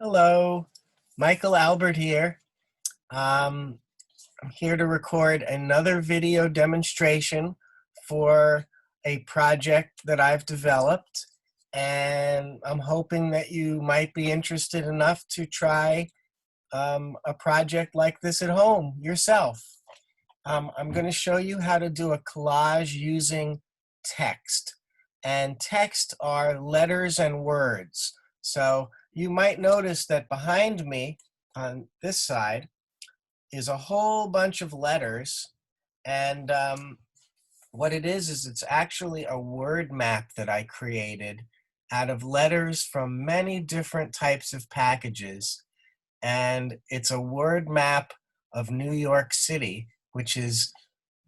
Hello, Michael Albert here. I'm here to record another video demonstration for a project that I've developed, and I'm hoping that you might be interested enough to try a project like this at home yourself. I'm going to show you how to do a collage using text, and text are letters and words. So you might notice that behind me on this side is a whole bunch of letters, and what it is it's actually a word map that I created out of letters from many different types of packages, and it's a word map of New York City, which is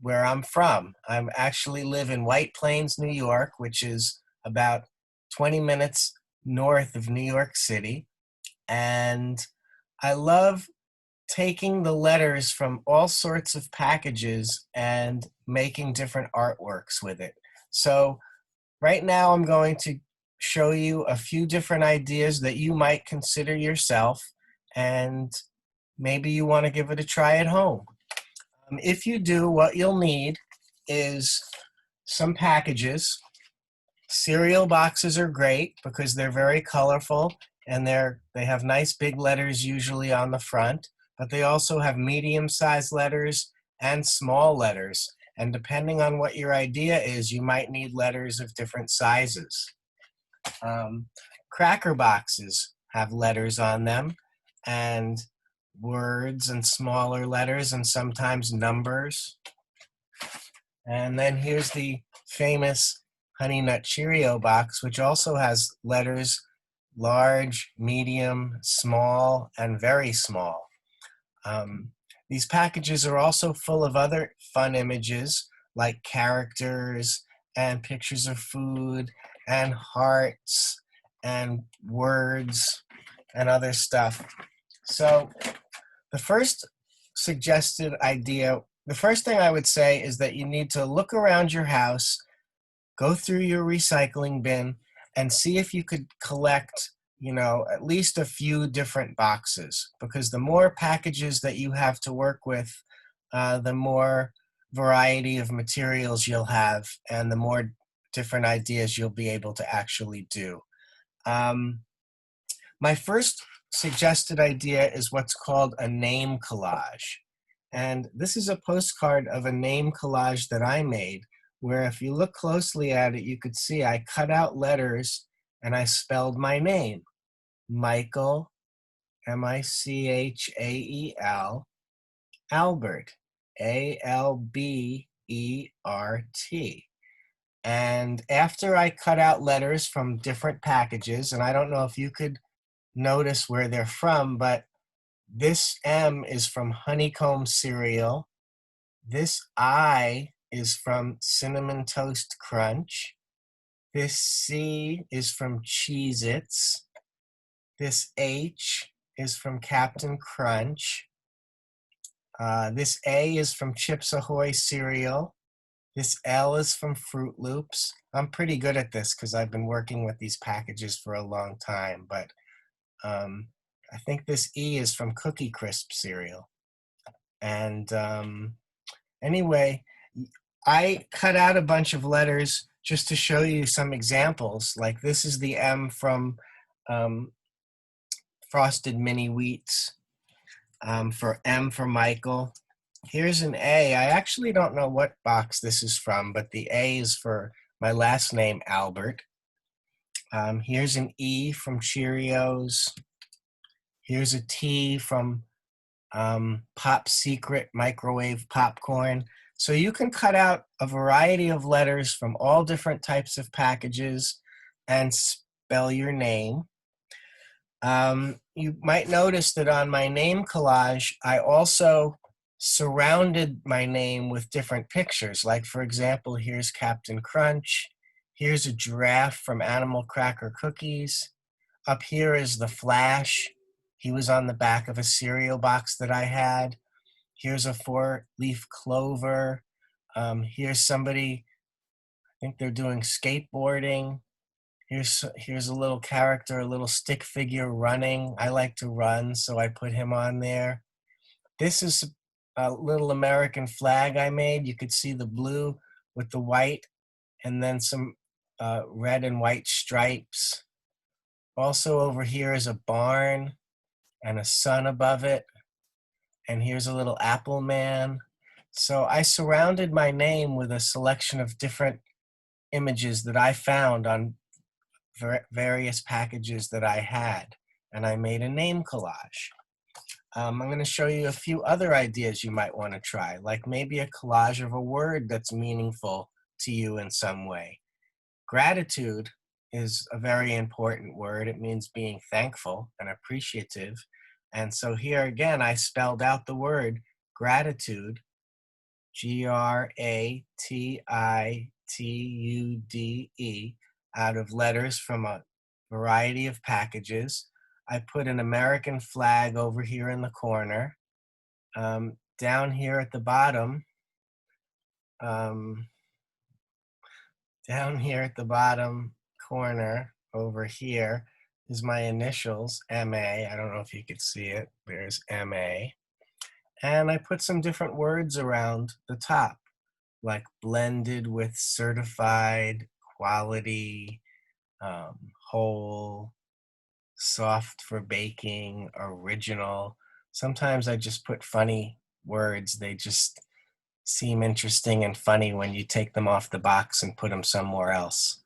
where I'm from. I actually live in White Plains, New York, which is about 20 minutes north of New York City. And I love taking the letters from all sorts of packages and making different artworks with it. So right now I'm going to show you a few different ideas that you might consider yourself, and maybe you want to give it a try at home. If you do, what you'll need is some packages. Cereal boxes are great because they're very colorful and they have nice big letters usually on the front, but they also have medium-sized letters and small letters. And depending on what your idea is, you might need letters of different sizes. Cracker boxes have letters on them, and words and smaller letters and sometimes numbers. And then here's the famous Honey Nut Cheerio box, which also has letters large, medium, small, and very small. These packages are also full of other fun images like characters and pictures of food and hearts and words and other stuff. So the first suggested idea, the first thing I would say is that you need to look around your house, go through your recycling bin, and see if you could collect, at least a few different boxes, because the more packages that you have to work with, the more variety of materials you'll have, and the more different ideas you'll be able to actually do. My first suggested idea is what's called a name collage. And this is a postcard of a name collage that I made, where if you look closely at it, you could see I cut out letters and I spelled my name. Michael, Michael, Albert, Albert. And after I cut out letters from different packages, and I don't know if you could notice where they're from, but this M is from Honeycomb Cereal. This I is from Cinnamon Toast Crunch. This C is from Cheez-Its. This H is from Captain Crunch. This A is from Chips Ahoy Cereal. This L is from Fruit Loops. I'm pretty good at this because I've been working with these packages for a long time, but I think this E is from Cookie Crisp cereal. And anyway, I cut out a bunch of letters just to show you some examples. Like this is the M from Frosted Mini Wheats, for M for Michael. Here's an A. I actually don't know what box this is from, but the A is for my last name, Albert. Here's an E from Cheerios. Here's a T from Pop Secret microwave popcorn. So you can cut out a variety of letters from all different types of packages and spell your name. You might notice that on my name collage, I also surrounded my name with different pictures. Like, for example, here's Captain Crunch. Here's a giraffe from Animal Cracker Cookies. Up here is the Flash. He was on the back of a cereal box that I had. Here's a four-leaf clover. Here's somebody, I think they're doing skateboarding. Here's a little character, a little stick figure running. I like to run, so I put him on there. This is a little American flag I made. You could see the blue with the white and then some red and white stripes. Also over here is a barn and a sun above it. And here's a little apple man. So I surrounded my name with a selection of different images that I found on various packages that I had, and I made a name collage. I'm going to show you a few other ideas you might want to try, like maybe a collage of a word that's meaningful to you in some way. Gratitude is a very important word. It means being thankful and appreciative. And so here again, I spelled out the word gratitude, Gratitude, out of letters from a variety of packages. I put an American flag over here in the corner. Down here at the bottom, corner over here is my initials, MA. I don't know if you could see it. There's MA. And I put some different words around the top, like blended with certified, quality, whole, soft for baking, original. Sometimes I just put funny words. They just seem interesting and funny when you take them off the box and put them somewhere else.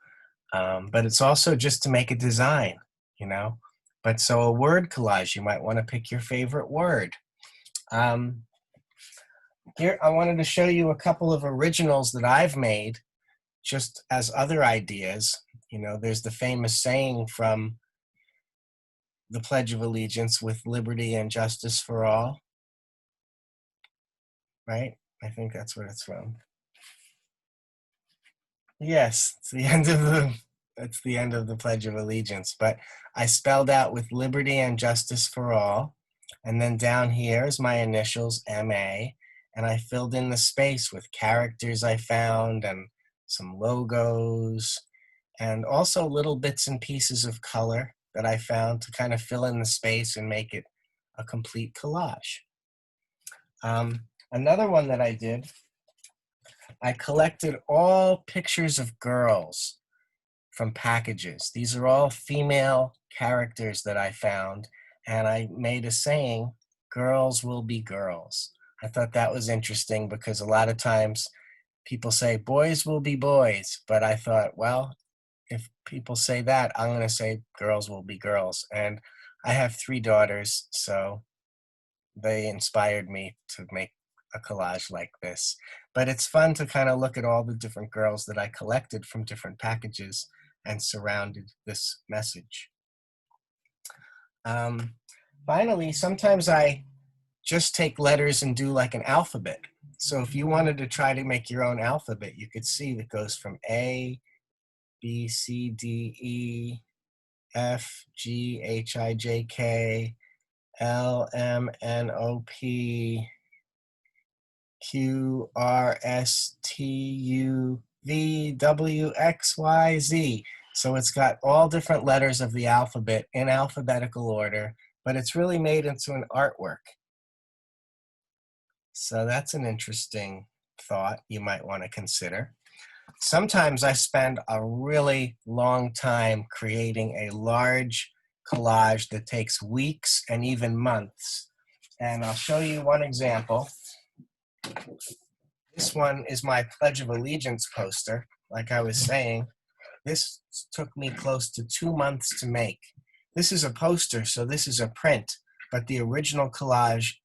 But it's also just to make a design, you know? But so a word collage, you might want to pick your favorite word. Here, I wanted to show you a couple of originals that I've made just as other ideas. You know, there's the famous saying from the Pledge of Allegiance, with liberty and justice for all, right? I think that's what it's from. Yes, it's the end of the Pledge of Allegiance. But I spelled out with liberty and justice for all. And then down here is my initials, MA. And I filled in the space with characters I found and some logos and also little bits and pieces of color that I found to kind of fill in the space and make it a complete collage. Another one that I did, I collected all pictures of girls from packages. These are all female characters that I found, and I made a saying, girls will be girls. I thought that was interesting because a lot of times people say boys will be boys, but I thought, well, if people say that, I'm going to say girls will be girls. And I have 3 daughters, so they inspired me to make a collage like this. But it's fun to kind of look at all the different girls that I collected from different packages and surrounded this message. Finally, sometimes I just take letters and do like an alphabet. So if you wanted to try to make your own alphabet, you could see that goes from A, B, C, D, E, F, G, H, I, J, K, L, M, N, O, P, Q, R, S, T, U, V, W, X, Y, Z. So it's got all different letters of the alphabet in alphabetical order, but it's really made into an artwork. So that's an interesting thought you might want to consider. Sometimes I spend a really long time creating a large collage that takes weeks and even months. And I'll show you one example. This one is my Pledge of Allegiance poster. Like I was saying, this took me close to 2 months to make. This is a poster, so this is a print, but the original collage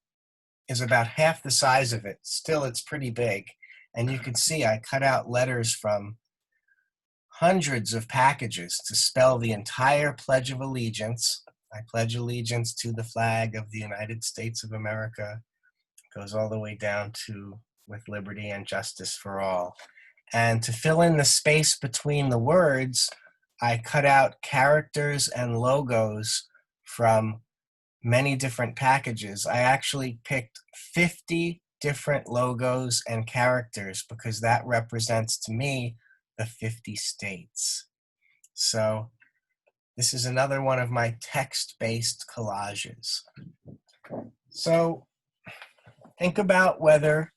is about half the size of it. Still, it's pretty big. And you can see I cut out letters from hundreds of packages to spell the entire Pledge of Allegiance. I pledge allegiance to the flag of the United States of America. It goes all the way down to with liberty and justice for all. And to fill in the space between the words, I cut out characters and logos from many different packages. I actually picked 50 different logos and characters because that represents to me the 50 states. So this is another one of my text-based collages. So think about whether,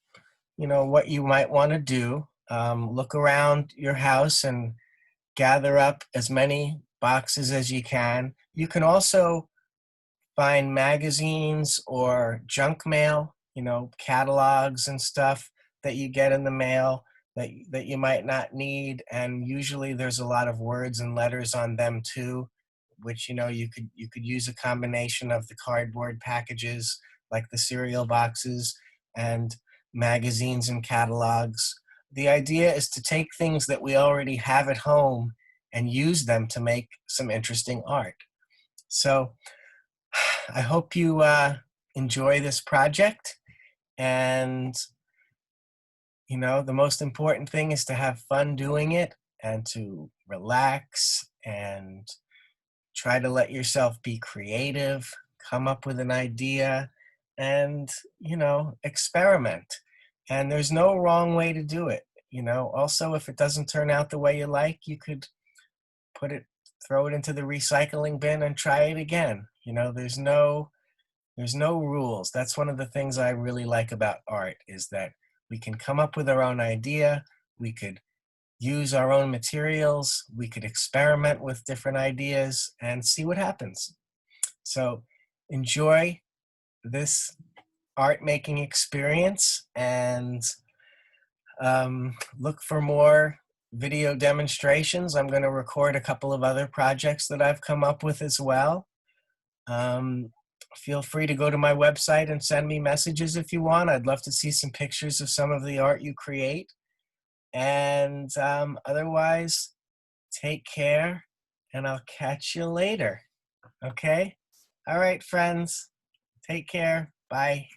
what you might want to do. Look around your house and gather up as many boxes as you can. You can also find magazines or junk mail, catalogs and stuff that you get in the mail that you might not need. And usually there's a lot of words and letters on them too, which you could use a combination of the cardboard packages like the cereal boxes and magazines and catalogs. The idea is to take things that we already have at home and use them to make some interesting art. So I hope you enjoy this project. And, the most important thing is to have fun doing it and to relax and try to let yourself be creative, come up with an idea, and, experiment. And there's no wrong way to do it. Also, if it doesn't turn out the way you like, you could throw it into the recycling bin and try it again. There's no rules. That's one of the things I really like about art, is that we can come up with our own idea, we could use our own materials, we could experiment with different ideas and see what happens. So enjoy this art making experience, and look for more video demonstrations. I'm going to record a couple of other projects that I've come up with as well. Feel free to go to my website and send me messages if you want. I'd love to see some pictures of some of the art you create. And otherwise, take care, and I'll catch you later. Okay? All right, friends. Take care. Bye.